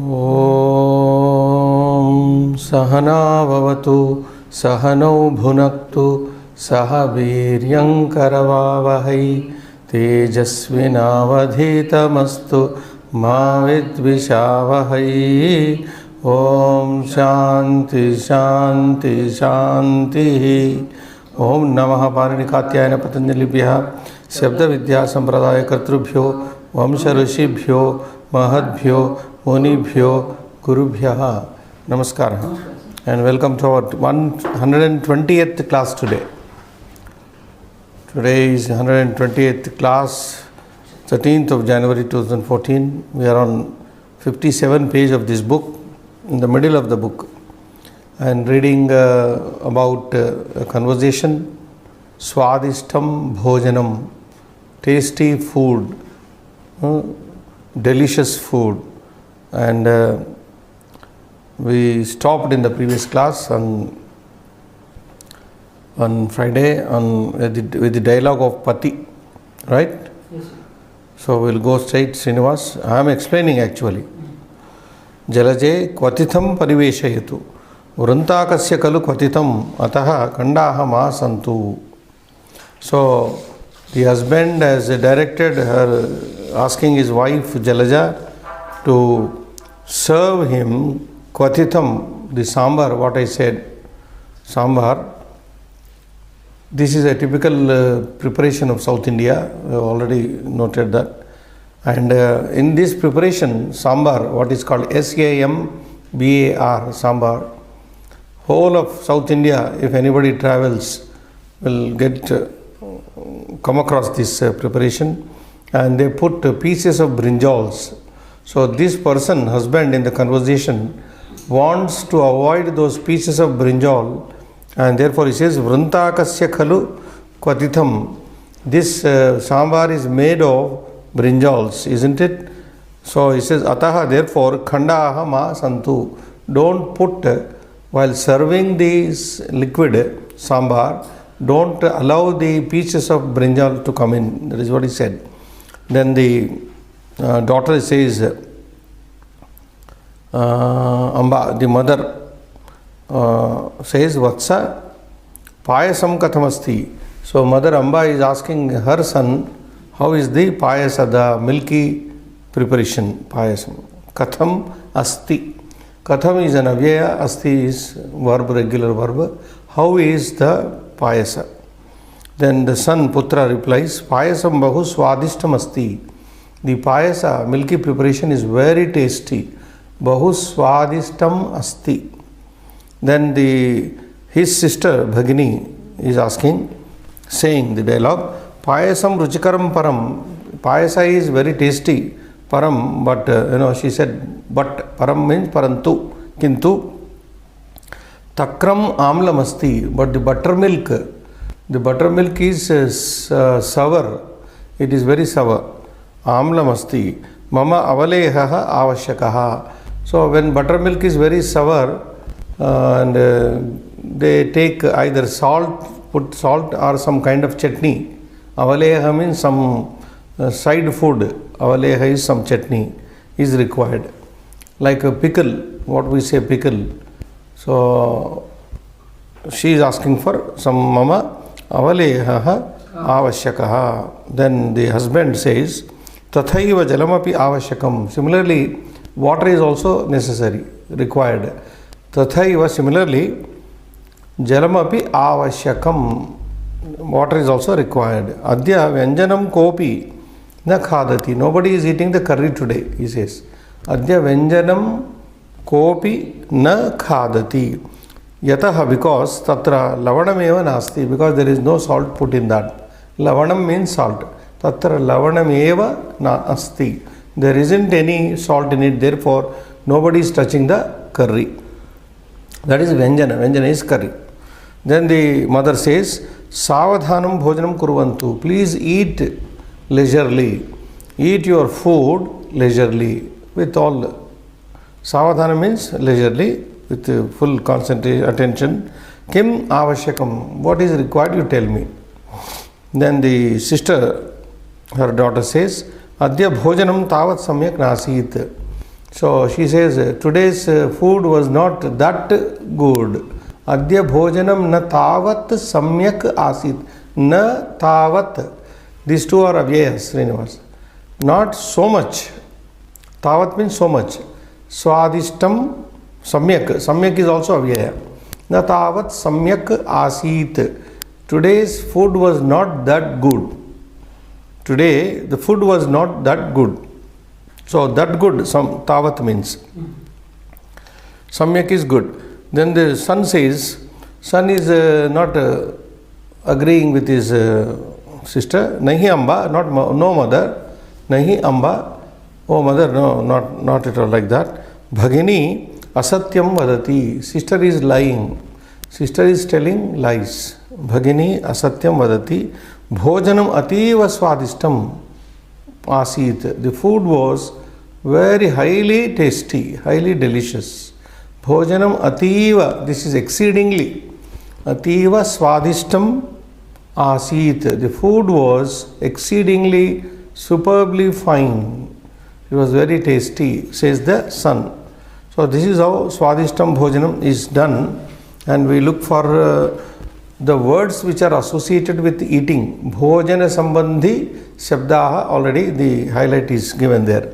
Om Sahana Bhavatu Sahano Bhunaktu Saha Viryam Karavavahai Tejasvinavadhitamastu Ma Vidvishavahai. Om Shanti Shanti Shanti. Om Namaha Parinikatyayana Patanjalibhya Shabda Vidya Sampradaya Kartrubhyo Vamsha Rishibhyo Mahadbhyo Munibhyo Gurubhyaha. Namaskar and welcome to our 120th class today. Today is 120th class, 13th of January 2014. We are on 57 page of this book, in the middle of the book, and reading about a conversation, Swadishtam Bhojanam, tasty food, delicious food. And we stopped in the previous class on Friday with the dialogue of Pati, right? Yes, sir. So we'll go straight, Srinivas. I am explaining actually. Jalaje kvatitam pariveshayetu vrintakasya kalu kvatitam ataha kandaha ma santu. So the husband has directed her, asking his wife Jalaja to serve him kvatitam, the sambar, what I said, sambar. This is a typical preparation of South India. We have already noted that. And in this preparation, sambar, what is called SAMBAR, sambar, whole of South India, if anybody travels, will come across this preparation. And they put pieces of brinjals. So this person, husband in the conversation, wants to avoid those pieces of brinjal, and therefore he says, Vrintakasya khalu kvatitam. This sambar is made of brinjals, isn't it? So he says, Ataha, therefore, khandaha ma santu. Don't put, while serving this liquid sambar, don't allow the pieces of brinjal to come in. That is what he said. Then the daughter says, Amba, the mother says, Vatsa, payasam kathamasti. So mother Amba is asking her son, how is the payasa, the milky preparation, payasam. Katham asti. Katham is an avyaya, asti is verb, regular verb. How is the payasa? Then the son, Putra, replies, Payasam bahu swadishtam asti. The payasa, milky preparation, is very tasty. Bahu swadishtam asti. Then his sister, Bhagini, is asking, saying the dialogue, Payasam ruchikaram param. Payasa is very tasty, param, but she said, but param means parantu, kintu. Takram amlam asti. But the buttermilk is sour. It is very sour. Amlam asti. Mama avalehaha avashyakaha. So when buttermilk is very sour, and they take either put salt or some kind of chutney. Avaleha means some side food. Avaleha is some chutney is required. Like a pickle, what we say pickle. So she is asking for some mama avaleha avashyakaha. Then the husband says, Tathaiva jalamapi avashyakam. Similarly, water is also necessary, required. Tathaiva, similarly, jalamapi avashyakam. Water is also required. Adya vyanjanam kopi na khadati. Nobody is eating the curry today, he says. Adya vyanjanam kopi na khadati. Yataha, because tatra lavanam eva nasti, because there is no salt put in that. Lavanam means salt. Tatra lavanam eva nasti. There isn't any salt in it, therefore nobody is touching the curry. That is vyanjana. Vyanjana is curry. Then the mother says, Savadhanam bhojanam kurvantu. Please eat leisurely. Eat your food leisurely. With all. Savadhanam means leisurely, with full concentration, attention. Kim avashyakam. What is required, you tell me. Then the sister, her daughter says, Adya bhojanam tavat samyak nasit. So she says, today's food was not that good. Adya bhojanam na tavat samyak asit. Na tavat. These two are avyayas, Srinivas. Not so much. Tavat means so much. Swadishtam samyak. Samyak is also avyaya. Na tavat samyak asit. Today's food was not that good. Today the food was not that good. So that good, some tavat means. Samyak is good. Then the son says, son is not agreeing with his sister. Nahi amba, not no mother. Nahi amba, oh mother, no, not at all like that. Bhagini asatyam vadati. Sister is lying. Sister is telling lies. Bhagini asatyam vadati. Bhojanam ativa swadishtam asit. The food was very highly tasty, highly delicious. Bhojanam ativa, this is exceedingly. Ativa swadishtam asit. The food was exceedingly, superbly fine. It was very tasty, says the son. So this is how swadishtam bhojanam is done, and we look for the words which are associated with eating. Bhojana sambandhi shabdaha, already the highlight is given there.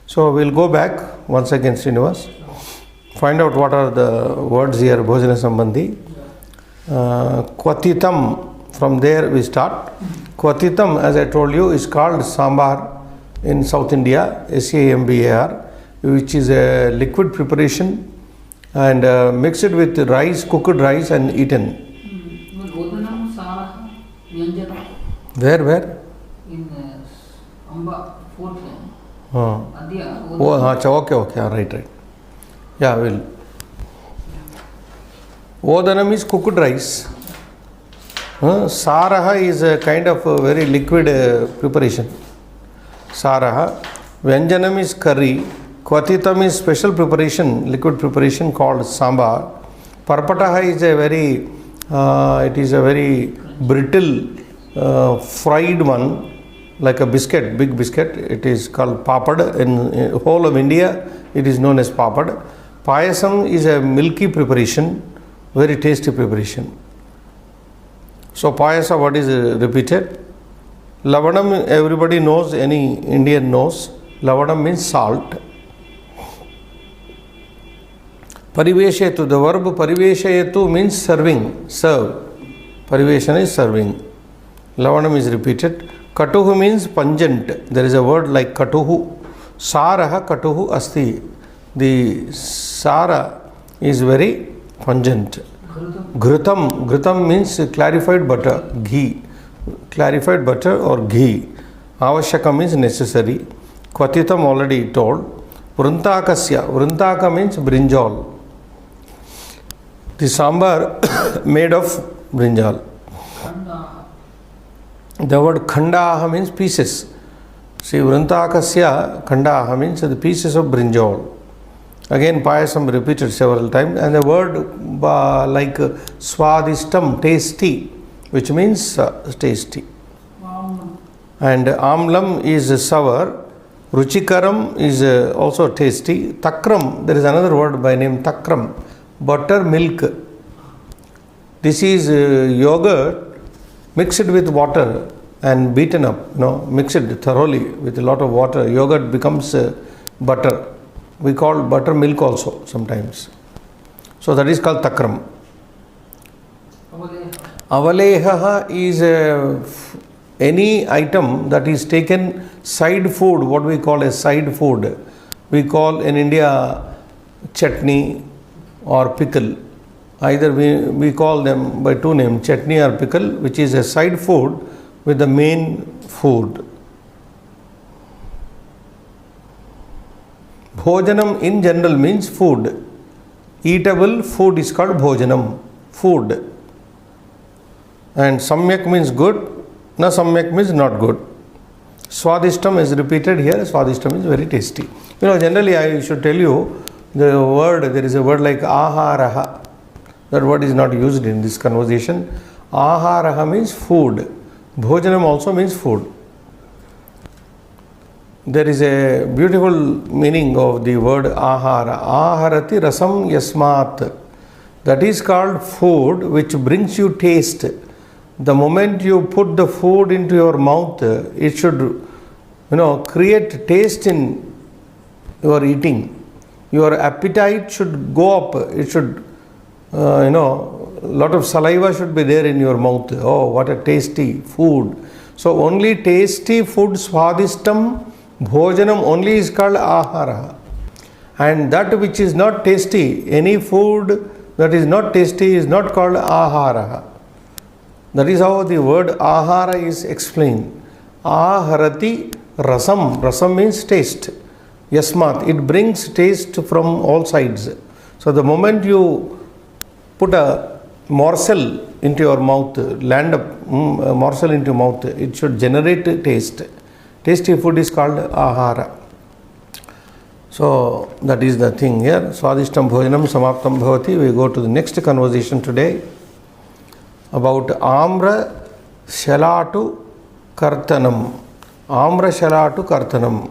So we'll go back once again, Srinivas. Find out what are the words here, bhojana sambandhi. Kvatitam, from there we start. Kvatitam, as I told you, is called sambar in South India, sambar, which is a liquid preparation and mixed with rice, cooked rice and eaten. Where? In Amba, 4th. Okay, right. Yeah, well. Odanam is cooked rice. Saraha is a kind of a very liquid preparation. Saraha. Vyanjanam is curry. Kvatitam is special preparation, liquid preparation called sambar. Parpataha is a very brittle fried one, like a biscuit, big biscuit. It is called papad. In whole of India, it is known as papad. Payasam is a milky preparation, very tasty preparation. So payasa, what is repeated? Lavanam, everybody knows, any Indian knows. Lavanam means salt. Pariveshetu, the verb pariveshetu means serving, serve. Pariveshana is serving. Lavanam is repeated. Katuhu means pungent. There is a word like katuhu. Saraha katuhu asti. The sara is very pungent. Ghrutam means clarified butter, ghee. Clarified butter or ghee. Avashaka means necessary. Kvatitam already told. Vruntakasya. Vruntaka means brinjal. The sambar made of brinjal. The word khandaha means pieces. See, Vrintakasya khandaha means the pieces of brinjal. Again, payasam repeated several times. And the word like swadishtam, tasty, which means tasty. And amlam is sour. Ruchikaram is also tasty. Takram, there is another word by name takram, buttermilk. This is yogurt mixed with water and beaten up, mixed thoroughly with a lot of water. Yogurt becomes butter. We call buttermilk also sometimes. So that is called takram. Avaleha is any item that is taken side food, what we call as side food. We call in India chutney or pickle. Either we call them by two names, chutney or pickle, which is a side food with the main food. Bhojanam in general means food. Eatable food is called bhojanam, food. And samyak means good, na samyak means not good. Swadishtam is repeated here. Swadishtam is very tasty. Generally I should tell you the word, there is a word like aharaha. That word is not used in this conversation. Aharaha means food. Bhojanam also means food. there is a beautiful meaning of the word ahara. Aharati rasam yasmat. That is called food which brings you taste. The moment you put the food into your mouth, it should, create taste in your eating. Your appetite should go up. It should, lot of saliva should be there in your mouth. Oh, what a tasty food. So only tasty food, swadhistam, bhojanam only is called ahara. And that which is not tasty, any food that is not tasty is not called ahara. That is how the word ahara is explained. Aharati rasam. Rasam means taste. Yasmat. It brings taste from all sides. So the moment you put a morsel into your mouth, land a morsel into your mouth, it should generate taste. Tasty food is called ahara. So that is the thing here. Swadishtam bhojanam samaptam bhavati. We go to the next conversation today about Amra Shalatu Kartanam. Amra Shalatu Kartanam.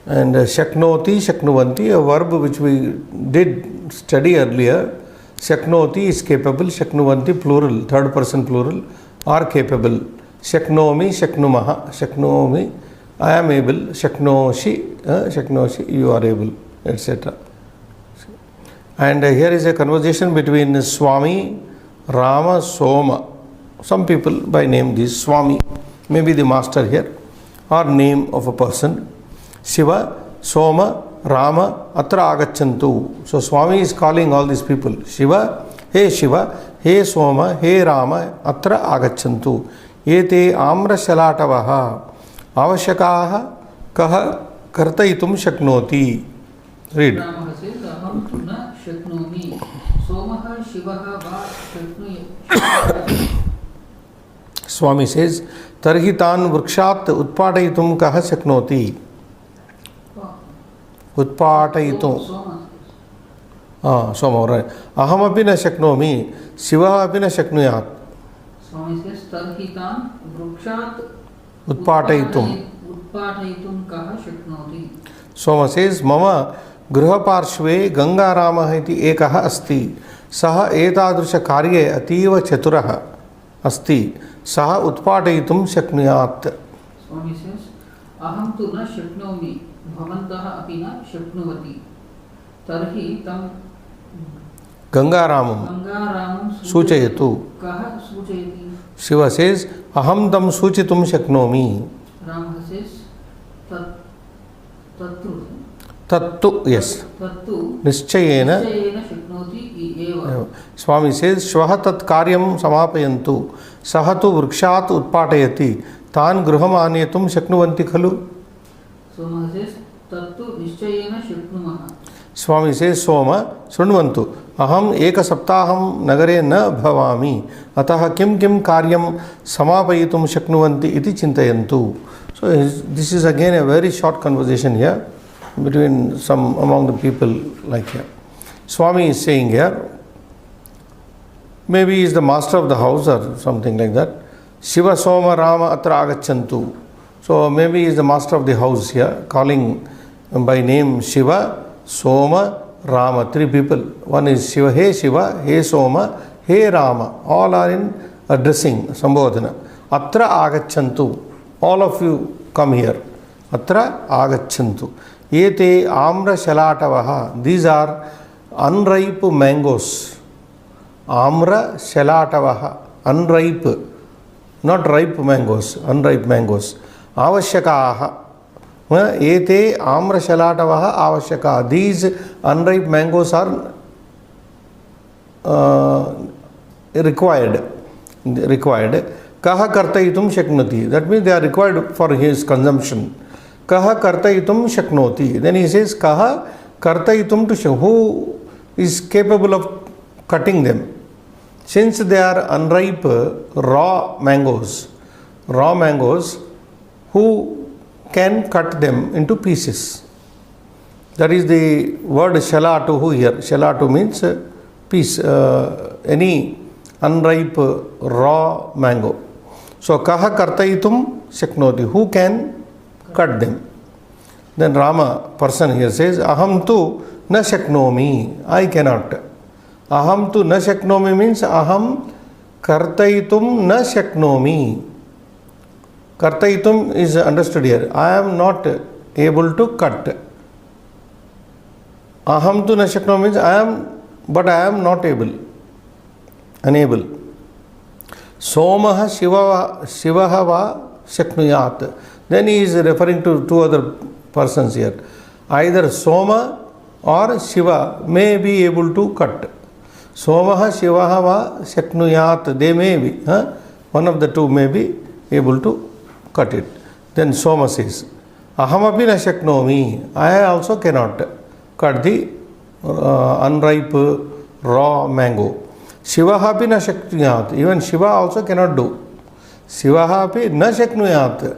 And Shaknoti, Shaknuvanti, a verb which we did study earlier. Shaknoti is capable, Shaknuvanti plural, third person plural, are capable. Shaknomi, Shaknumaha, Shaknomi, I am able, Shaknoshi, Shaknoshi, you are able, etc. And here is a conversation between Swami, Rama, Soma. Some people by name this Swami, maybe the master here, or name of a person. Shiva, Soma, Rama, Atra Agachantu. So Swami is calling all these people. Shiva, He Soma, He Rama, Atra Agachantu. Ete Amra Shalatavaha. Avashakaha Kaha Kartaitum Shaknoti. Read. Rama says, Aham tu na shaknomi. Somaha Shivaha va shaknu. Swami says, Tarhitan Vrikshat Utpadayitum Kaha Shaknoti. Utpadayitum. Soma, right. Aham api na shaknomi. Shiva api na shaknuyat. Swami says, Tarhitan Vrikshat Utpadayitum. Utpadayitum kaha shaknoti. Soma says, Mama Gruhaparshve Gangarama iti ekaha asti. Saha etadrusha karye ativa chaturaha asti. Saha utpadayitum shaknuyat. Swami says, Aham tu na shaknomi. Bhavantaha api na shaknuvati. Tarhi tam Gangaramam Suchayatu. Kaha suchayati. Shiva says, Aham tam suchitum shaknomi. Rama says, Tattu. Tattu, yes. Tattu. Nischayena. Nischayena shaknoti eva. Swami says, Shvaha tat karyam samapayantu. Sahatu vrikshat utpatayati. Tan gruham anyatum shaknuvanti khalu. Soma says, Tattu nischayena shaknumaha. Swami says, Soma, Srunvantu. Aham eka saptaham nagare na bhavami. Ataha kim karyam samapayitum shaknuvanti iti chintayantu. So this is again a very short conversation here between some among the people like here. Swami is saying here, maybe he is the master of the house or something like that. Shiva Soma Rama Atra Agachantu. So maybe he is the master of the house here, calling by name Shiva, Soma, Rama, three people. One is Shiva, He Soma, He Rama. All are in addressing, Sambodhana. Atra Agachantu. All of you come here. Atra Agachantu. Yete Amra Shalatavaha. These are unripe mangoes. Amra Shalatavaha. Unripe. Not ripe mangoes. Unripe mangoes. Avashakaha. Ete Amra Shalatavaha Avashaka. These unripe mangoes are required. Kaha kartayitum shaknoti. That means they are required for his consumption. Kaha kartayitum shaknoti. Then he says, Kaha kartayitum to shaknoti. Who is capable of cutting them? Since they are unripe, raw mangoes, who can cut them into pieces? That is the word shalatu here. Shalatu means piece, any unripe raw mango. So kaha kartayitum shaknoti. Who can cut them? Then Rama, person here, says, aham tu na shaknomi, I cannot. Aham tu na shaknomi means aham kartaitum na shaknomi. Kartaitum is understood here. I am not able to cut. Aham tu na shaknomi means I am, but I am not able. Unable. Somaha Shivaha va shaknuyat. Then he is referring to two other persons here. Either Soma or Shiva may be able to cut. Somaha Shivaha va shaknuyat. They may be. One of the two may be able to cut it. Then Soma says, ahamapi na shaknomi. I also cannot cut the unripe raw mango. Shivahapi na shaknuyat. Even Shiva also cannot do. Shivahapi na shaknuyat.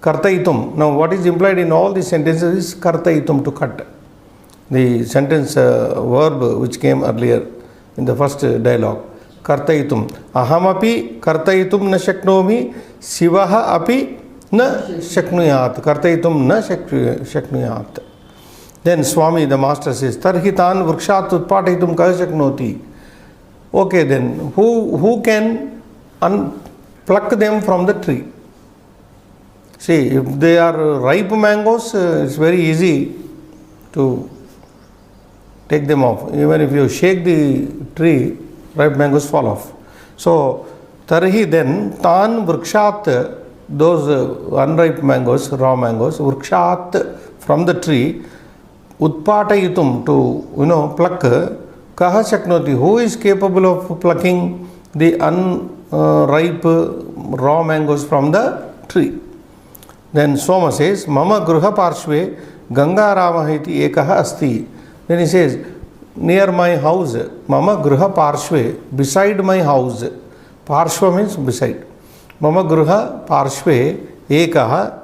Kartaitum. Now what is implied in all these sentences is kartaitum, to cut. The sentence verb which came earlier in the first dialogue. Kartaitum. Ahamapi kartaitum na shaknomi. Shivaha api na shaknuyat. Kartaitum na shaknuyat. Then Swami, the master, says, Tarhitan vrikshat utpataitum kah shaknoti. Okay, then who can pluck them from the tree? See, if they are ripe mangoes, it's very easy to take them off. Even if you shake the tree, ripe mangoes fall off. So, tarhi then, tan vrikshat, those unripe mangoes, raw mangoes, vrikshat, from the tree, utpatayitum, to, pluck, kaha shaknoti, who is capable of plucking the unripe raw mangoes from the tree? Then Soma says, mama gruha parshve Ganga Rama iti ekaha asti. Then he says, near my house, mama gruha parshve, beside my house. Parshva means beside. Mama gruha parshve ekaha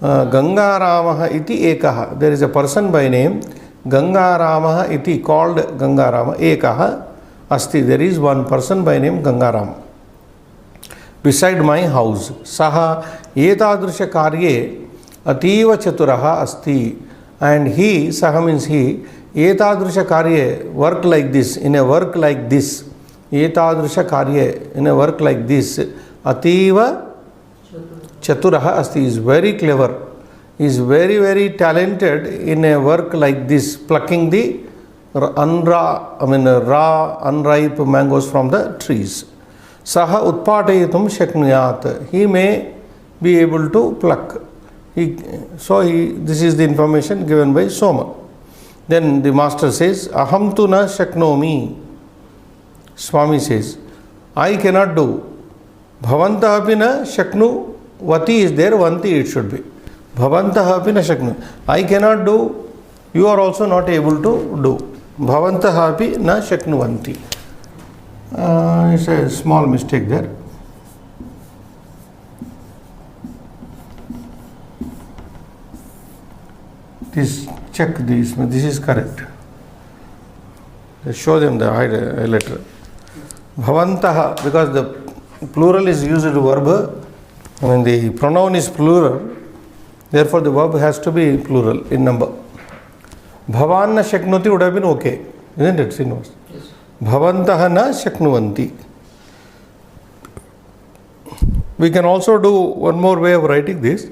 Ganga Rama iti ekaha. There is a person by name Ganga Rama iti, called Ganga Rama, ekaha asti. There is one person by name Ganga Rama beside my house. Saha etadrisha karye ativa chaturaha asti. And he, saha means he, etadrisha karye, work like this, in a work like this. Etadrisha karye, in a work like this. Ativa chaturaha asti, is very clever. Is very, very talented in a work like this, plucking the raw, unripe mangoes from the trees. Saha utpatayitum shaknuyat. He may be able to pluck. This is the information given by Soma. Then the master says, aham tu na shaknomi. Swami says, I cannot do. Bhavantah api na shaknu. Vati is there, vanti it should be. Bhavantah api na shaknu. I cannot do, you are also not able to do. Bhavantah api na shaknuvanti. It's a small mistake there. Check this. This is correct. Show them the letter. Bhavantaha, because the plural is used verb. The pronoun is plural. Therefore, the verb has to be plural in number. Bhavan na shaknoti would have been okay, isn't it, Srinivas? Yes. Bhavantaha na shaknuvanti. We can also do one more way of writing this.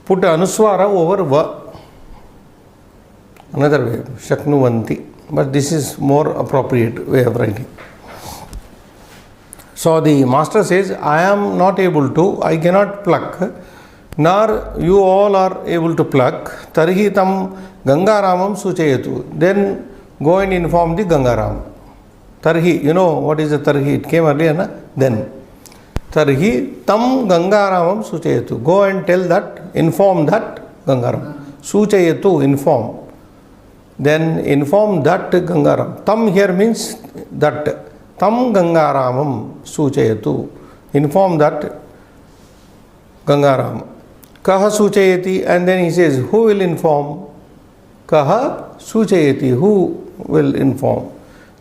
Put anuswara over va. Another way, shaknuvanti. But this is more appropriate way of writing. So the master says, I am not able to, I cannot pluck, nor you all are able to pluck. Tarhi tam Gangaramam suchayatu. Then go and inform the Gangaram. Tarhi, you know what is the tarhi? It came earlier, na? Then. Tarhi tam Gangaramam suchayatu. Go and tell that, inform that Gangaram. Suchayatu, inform. Then inform that Gangaram. Tam here means that. Tam Gangaramam suchayatu. Inform that Gangaram. Kaha suchayati. And then he says, who will inform? Kaha suchayati. Who will inform?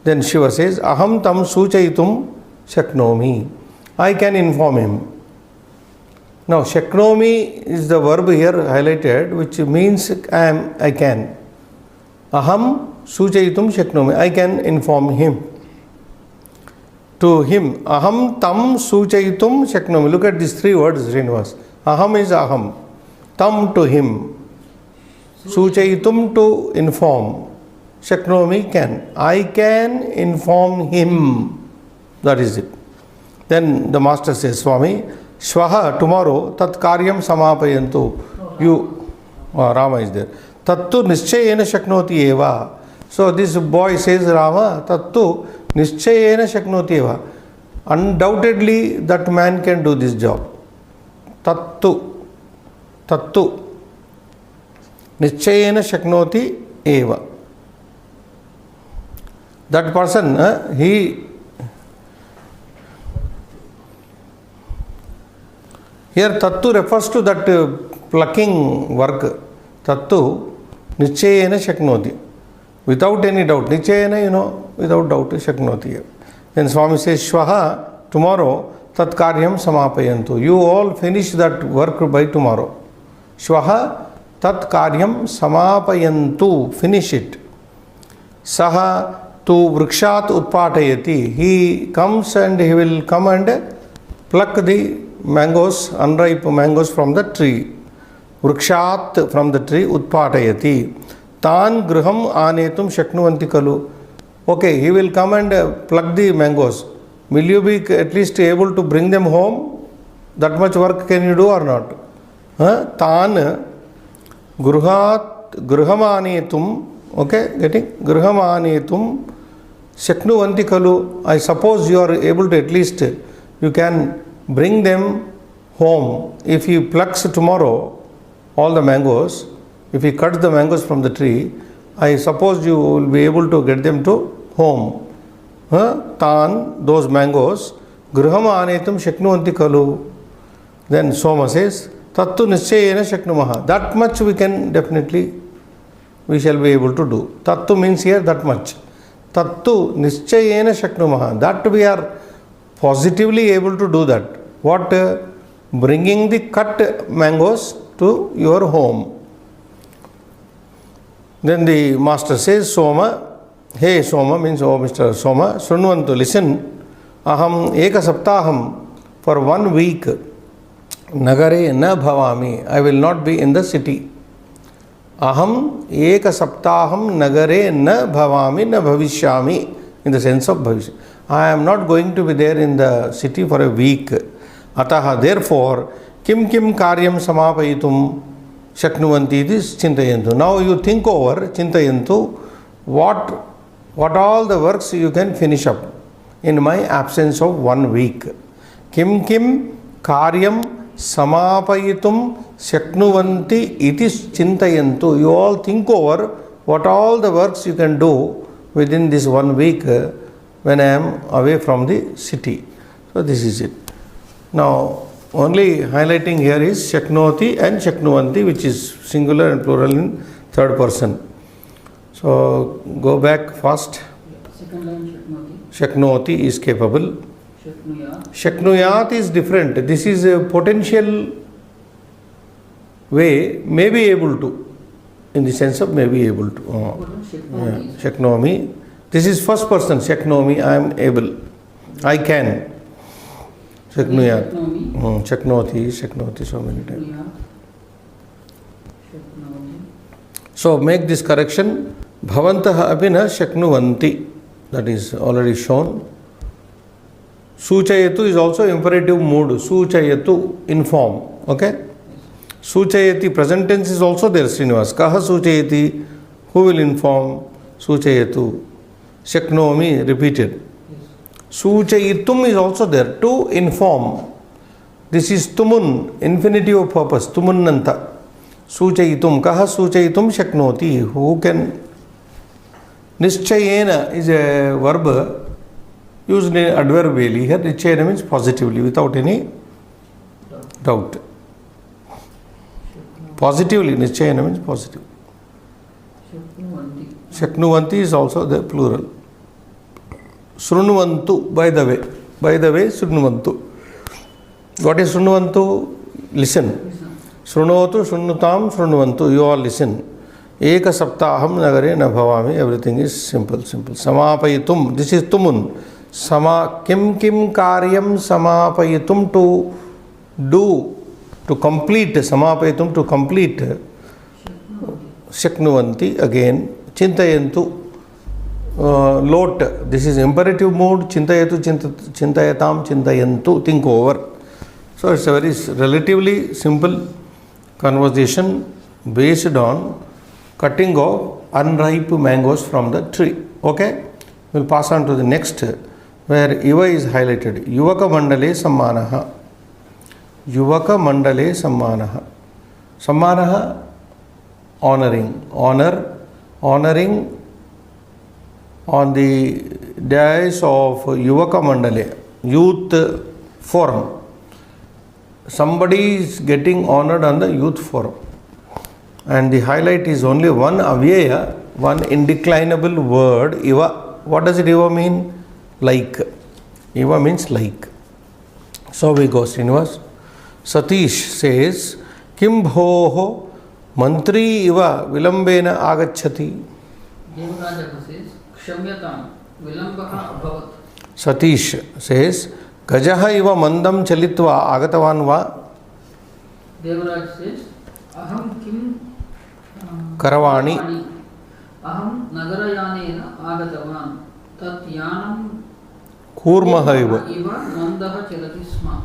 Then Shiva says, aham tam suchayitum shaknomi. I can inform him. Now, shaknomi is the verb here highlighted, which means I can. Aham suchayitum shaknomi. I can inform him. To him. Aham tam suchayitum shaknomi. Look at these three words, Srinivas. Aham is aham. Tam to him. Suchayitum to inform. Shaknomi can. I can inform him. That is it. Then the master says, Swami, Shvaha, tomorrow, tat karyam samapayantu. You, Rama is there. Tattu nischayena shaknoti eva. So this boy says, Rama, tattu nischayena shaknoti eva. Undoubtedly, that man can do this job. Tattu nischayena shaknoti eva. That person, here tattu refers to that plucking work. Tattu nischayena shaknoti. Without any doubt. Nischayena, without doubt, shaknoti. Then Swami says, Shvaha, tomorrow, tat karyam samapayantu. You all finish that work by tomorrow. Shvaha, tat karyam samapayantu. Finish it. Saha tu vrikshat utpatayati. He comes and he will come and pluck the mangoes, unripe mangoes from the tree. Vrikshat from the tree, utpatayati. Tan griham anetum shaknuvanti kalu. Okay, he will come and pluck the mangoes. Will you be at least able to bring them home? That much work can you do or not? Tan griham anetum. Okay, getting? Griham anetum shaknuvanti kalu. I suppose you are able to at least, you can bring them home. If he plucks tomorrow all the mangoes, if he cuts the mangoes from the tree, I suppose you will be able to get them to home. Tan, those mangoes, griham anetum shaknuvanti kalu. Then Soma says, tattu nischayena shaknumaha. That much we can definitely, we shall be able to do. Tattu means here that much. Tattu nischayena shaknumaha. That we are positively able to do that. What? Bringing the cut mangoes to your home. Then the master says, Soma, hey Soma means, oh Mr. Soma, Shrunvantu, listen, aham eka saptaham, for 1 week, nagare na bhavami, I will not be in the city. Aham eka saptaham nagare na bhavami na bhavishyami, in the sense of bhavishya. I am not going to be there in the city for a week. Ataha, therefore, kim karyam samapayitum shaknuvanti is chintayantu. Now you think over, chintayantu, what all the works you can finish up in my absence of 1 week. Kim karyam samapayitum shaknuvanti it is chintayantu. You all think over what all the works you can do within this 1 week when I am away from the city. So this is it. Now, only highlighting here is shaknoti and shaknuvanti, which is singular and plural in third person. So, go back first. Second line shaknoti. Shaknoti is capable. Shaknuyat is different. This is a potential way, may be able to, in the sense of may be able to. Shaknomi. This is first person, shaknomi, I am able. I can. Shaknuyat. Shaknoti, so many times. So make this correction. Bhavantaha apina shaknuvanti. That is already shown. Suchayatu is also imperative mood. Suchayatu, inform. Okay? Suchayati, present tense is also there, Srinivas. Kaha suchayati, who will inform? Suchayatu. Shaknomi, repeated. Suchayitum is also there, to inform. This is tumun, infinitive of purpose, tumunnanta. Suchayitum, kaha suchayitum shaknoti, who can. Nischayena is a verb used adverbially. Here nischayena means positively, without any doubt. Positively, nischayena means positive. Shaknuvanti is also the plural. Shrunvantu, by the way, Shrunvantu. What is Shrunvantu? listen. Shrunotu shrunutam shrunuvantu. You all listen. Eka saptaham nagare na bhavami. Everything is simple. Samapayitum. This is tumun. Kim karyam samapayitum, to do, to complete. Samapayitum, to complete. Shaknuvanti, again. Chintayantu. Lot. This is imperative mood. Chintayatu, chintayatam, chintayantu. Think over. So it's a very relatively simple conversation based on cutting of unripe mangoes from the tree. Okay? We'll pass on to the next, where Iva is highlighted. Yuvaka mandale sammanaha. Yuvaka mandale sammanaha. Sammanaha, honoring. Honoring on the dais of Yuvaka mandale, youth forum. Somebody is getting honored on the youth forum. And the highlight is only one avyaya, one indeclinable word, Iva. What does it Iva mean? Like. Iva means like. So we go, Srinivas. Satish says, Kim bhoho mantri iva vilambena agacchati. Devaraja says, Kshamyatam vilambaha abhavat. Satish says, Gajaha iva mandam chalitva agatavan va. Devaraj says, Aham kim Karavani. Aham nagarayanena agatavan. Tat yanam Kurmaha iva. Mandaha chalati sma.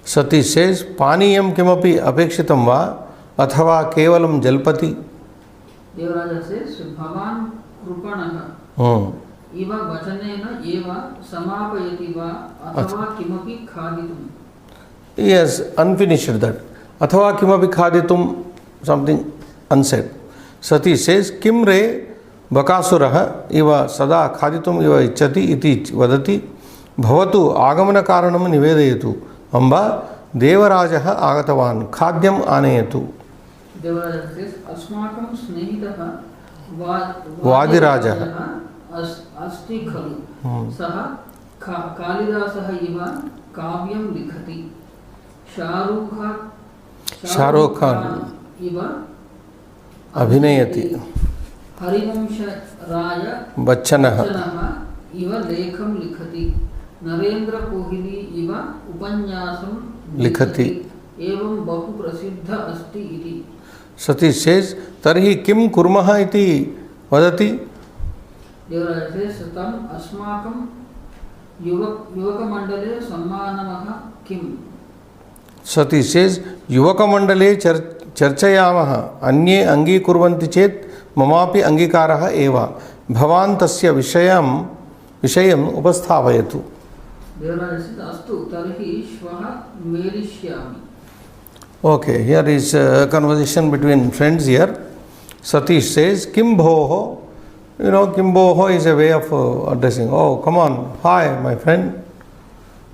Satish says, Paniyam kimapi apekshitam va athava kevalam jalpati. Devaraja says, Bhavan krupanaha. Iva vachanena eva samapayati va athava kimapi khaditum. Yes, unfinished that. Athava kimapi khaditum, something unsaid. Satish says, Kim re bakasuraha iva sada khaditum iva ichchati iti vadati bhavatu agamana karanam nivedayatu amba devarajaha agatavan khadyam anayatu. Devaraja says, Asmakam snehitaha Vadirajaha asti khalu saha kalidasaha iva kavyam likhati Shahrukh Khan iva abhinayati Harivamsha Raya Bachchanaha iva lekham likhati Narendra Kohili iva upanyasam likhati evam bahu prasiddha asti iti. Satish says, Tarhi kim kurmaha iti vadati. Devaraja says, Tam asmakam yuvaka mandale sammanamaha kim. Satish says, Yuvaka mandale charchayamaha anye angi kurvanti chet mamapi angikaraha eva bhavan tasya vishayam upasthavayatu. Devaraja says, Astu tarhi shvaha merishyami. Okay, here is a conversation between friends here. Satish says, Kim bhoho. You know, Kim bhoho is a way of addressing. Oh, come on. Hi, my friend.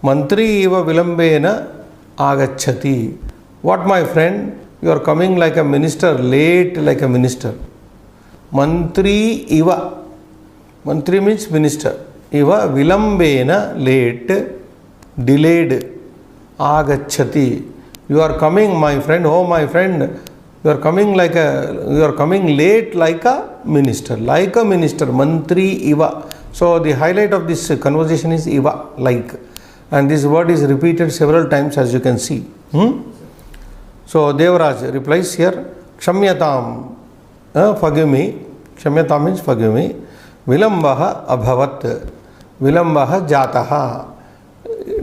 Mantri iva vilambena agacchati. What, my friend? You are coming like a minister, late like a minister. Mantri iva. Mantri means minister. Iva vilambena, late, delayed. Agacchati. You are coming, my friend. Oh, my friend. You are coming late like a minister. Like a minister. Mantri iva. So the highlight of this conversation is iva, like. And this word is repeated several times, as you can see. So Devaraj replies here, Kshamyatam, forgive me. Kshamyatam means forgive me. Vilambaha abhavat. Vilambaha jataha.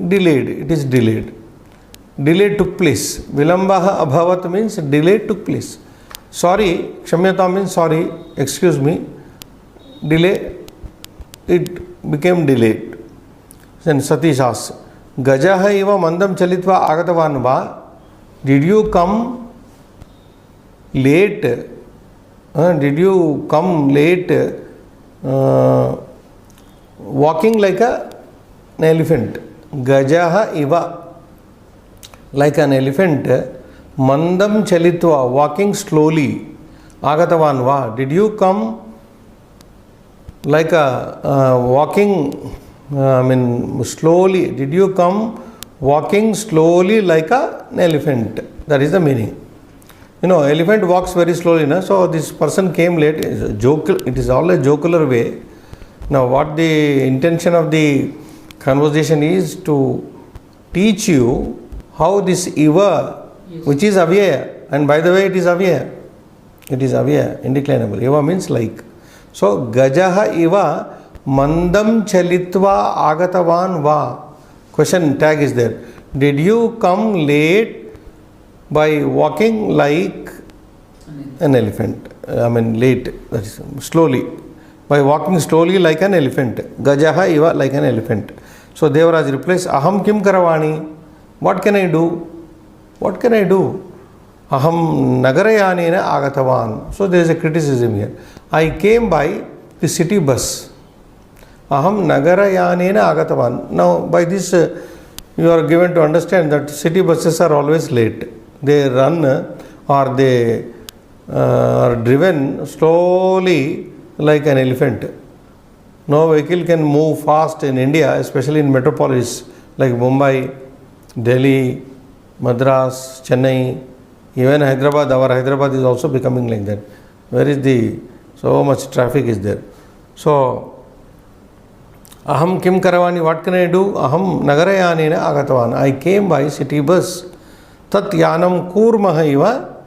Delayed. It is delayed. Delay took place. Vilambaha abhavat means delay took place. Sorry, Kshamyatam means sorry, excuse me. Delay, it became delayed. Then Satish asks, Gajaha iva mandam chalitva agatavan va. Did you come late? Did you come late walking like an elephant? Gajaha iva. Like an elephant, mandam chalitva, walking slowly. Agatavan va. Did you come like a walking, slowly? Did you come walking slowly like an elephant. That is the meaning. You know, elephant walks very slowly, na? So this person came late. It is all a jocular way. Now what the intention of the conversation is to teach you how this Iva, which is Avyaya, and by the way it is Avyaya. It is Avyaya, indeclinable. Iva means like. So Gajaha Iva Mandam Chalitva Agatavan Va. Question tag is there. Did you come late by walking like an elephant? I mean late, that is slowly. By walking slowly like an elephant. Gajaha Iva, like an elephant. So Devaraj replies, Aham Kim Karavani? What can I do? What can I do? Aham Nagarayanena Agatavan. So there is a criticism here. I came by the city bus. Aham Nagarayanena Agatavan. Now by this you are given to understand that city buses are always late. They run or they are driven slowly like an elephant. No vehicle can move fast in India, especially in metropolis like Mumbai, Delhi, Madras, Chennai, even Hyderabad. Our Hyderabad is also becoming like that. Where is the, so much traffic is there. So, Aham Kim Karavani, what can I do? Aham Nagarayanena Agatavan. I came by city bus. Tat Yanam Kurmahaiva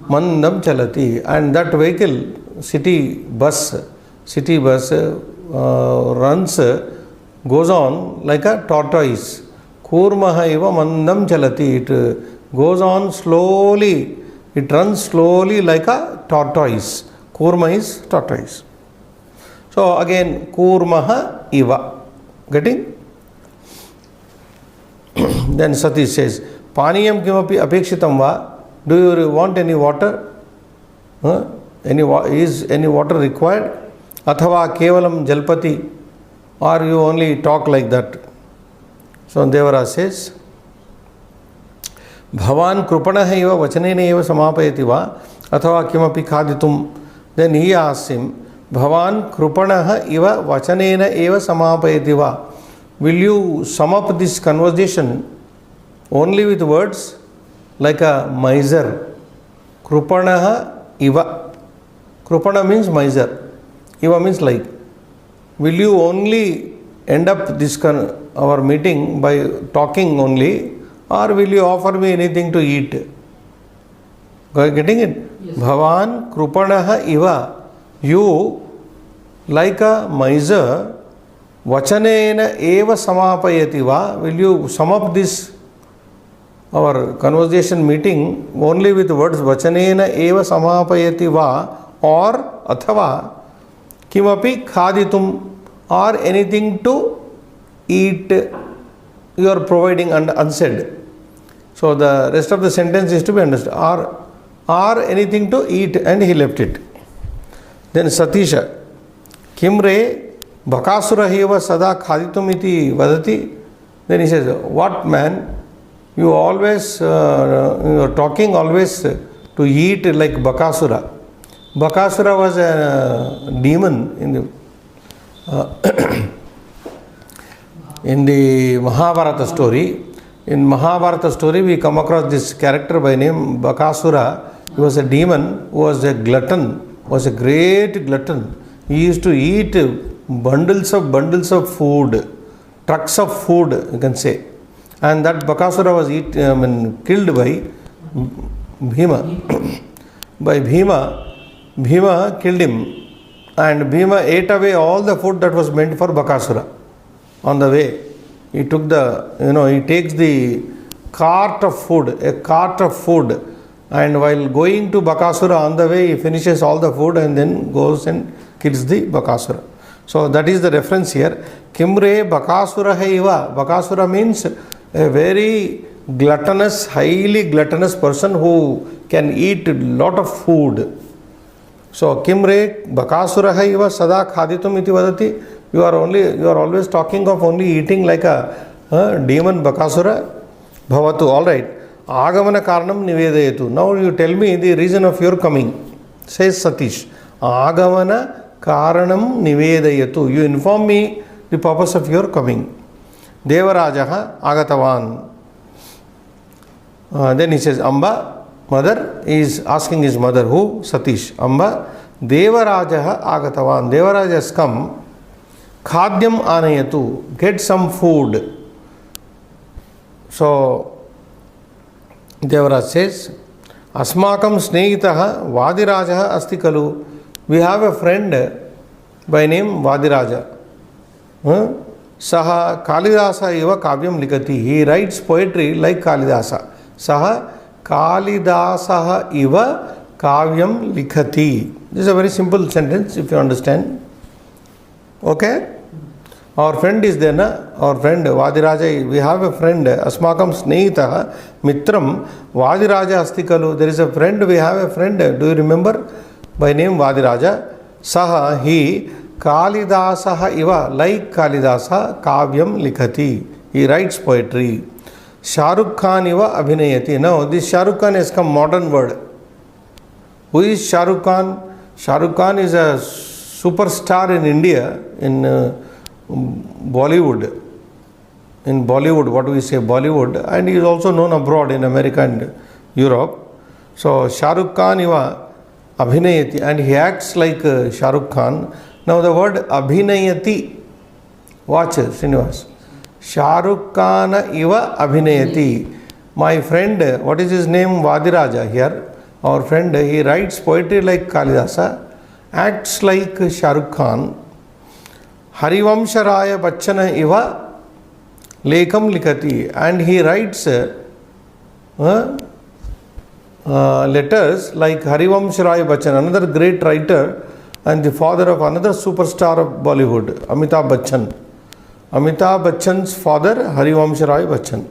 Mandam Chalati. And that vehicle, city bus runs, goes on like a tortoise. Kurmahaiva Mandam Chalati. It goes on slowly. It runs slowly like a tortoise. Kurma is tortoise. So again, Kurmaha Iva. Getting? Then Sati says, Paniyam kimapi apekshitam va? Do you want any water? Is any water required? Athava kevalam jalpati? Or you only talk like that? So Devara says, Bhavan krupanaha iva vachanena eva samapayati va? Athava kimapi khaditum? Then he asks him, Bhavan krupanaha iva vachanena eva samapayati va? Will you sum up this conversation only with words like a miser? Krupanaha iva. Krupana means miser. Iva means like. Will you only end up this our meeting by talking only, or will you offer me anything to eat? Getting it? Yes. Bhavan krupanaha iva. You, like a miser, vachanena eva samapayati va? Will you sum up this our conversation meeting only with words vachanena eva samapayati va, or athava kimapi khaditum, or anything to eat you are providing unsaid. So the rest of the sentence is to be understood. Or anything to eat, and he left it. Then Satisha, Kimre Bakasura heva sada khaditum iti vadati. Then he says, what man? You always, you are talking always to eat like Bakasura. Bakasura was a demon in the Mahabharata story. In Mahabharata story, we come across this character by name Bakasura. He was a demon who was a glutton, was a great glutton. He used to eat bundles of food, trucks of food, you can say. And that Bakasura was killed by Bhima. By Bhima killed him, and Bhima ate away all the food that was meant for Bakasura. On the way, he took he takes the cart of food, and while going to Bakasura on the way, he finishes all the food and then goes and kills the Bakasura. So that is the reference here. Kimre Bakasura haiva. Bakasura means a very gluttonous, highly gluttonous person who can eat a lot of food. So Kimre Bakasura haiva sada khaditum iti vadati. You are always talking of only eating like a demon Bakasura. Bhavatu, all right. Agamana karanam nivedayetu. Now you tell me the reason of your coming. Says Satish. Agamana karanam nivedayetu. You inform me the purpose of your coming. Devarajaha agatavan. Then he says, Amba, mother, is asking his mother, who? Satish. Amba, Devarajaha agatavan. Devaraj has come. Khadyam anayatu. Get some food. So, Devaraj says, Asmakam snehitaha Vadirajaha asti kalu. We have a friend by name Vadiraja. Saha Kalidasa iva kavyam likati. He writes poetry like Kalidasa. Saha Kalidasaha iva kavyam likhati. This is a very simple sentence if you understand. Okay? Our friend is there, na? Our friend Vadiraja. We have a friend. Asmakam snehitaha mitram Vadiraja asti kalu. There is a friend. We have a friend. Do you remember? By name Vadiraja. Saha he Kalidasaha iva, like Kalidasa, kavyam likhati. He writes poetry. Shahrukh Khan iva abhinayati. Now, this Shahrukh Khan has come modern word. Who is Shahrukh Khan? Shahrukh Khan is a superstar in India, in Bollywood. In Bollywood, what do we say? Bollywood. And he is also known abroad in America and Europe. So, Shahrukh Khan iva abhinayati. And he acts like Shahrukh Khan. Now the word abhinayati, watch Srinivas. Shahrukh Khan iva abhinayati. My friend, what is his name? Vadiraja here. Our friend, he writes poetry like Kalidasa, acts like Shahrukh Khan. Harivamsharaya Bachchana iva lekam likati. And he writes letters like Harivamsharaya Bachchan, another great writer and the father of another superstar of Bollywood, Amitabh Bachchan. Amitabh Bachchan's father, Harivamsharaya Bachchan.